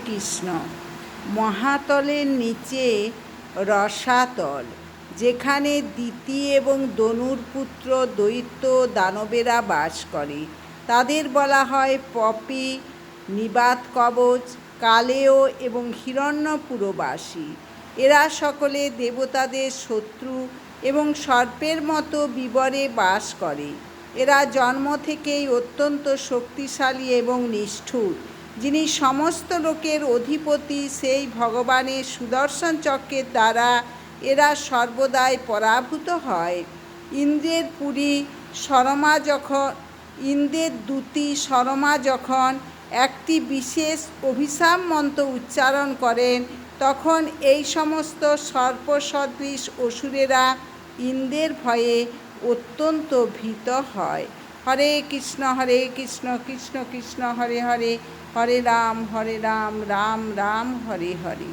কৃষ্ণ। মহাতলের নিচে রসাতল, যেখানে দিতি এবং দনুর পুত্র দৈত্য দানবেরা বাস করে। তাদের বলা হয় পপি, নিবাত কবচ, কালেয় এবং হিরণ্যপুরবাসী। এরা সকলে দেবতাদের শত্রু এবং সর্পের মতো বিবরে বাস করে। এরা জন্ম থেকেই অত্যন্ত শক্তিশালী এবং নিষ্ঠুর। যিনি সমস্ত লোকের অধিপতি, সেই ভগবানের সুদর্শন চক্রের দ্বারা এরা সর্বদাই পরাভূত হয়। ইন্দ্রের দূতি শর্মা যখন একটি বিশেষ অভিশাপ মন্ত্র উচ্চারণ করেন, তখন এই সমস্ত সর্পসদৃশ অসুরেরা ইন্দ্রের ভয়ে অত্যন্ত ভীত হয়। হরে কৃষ্ণ কৃষ্ণ কৃষ্ণ হরে হরে, হরে রাম রাম রাম হরে হরে।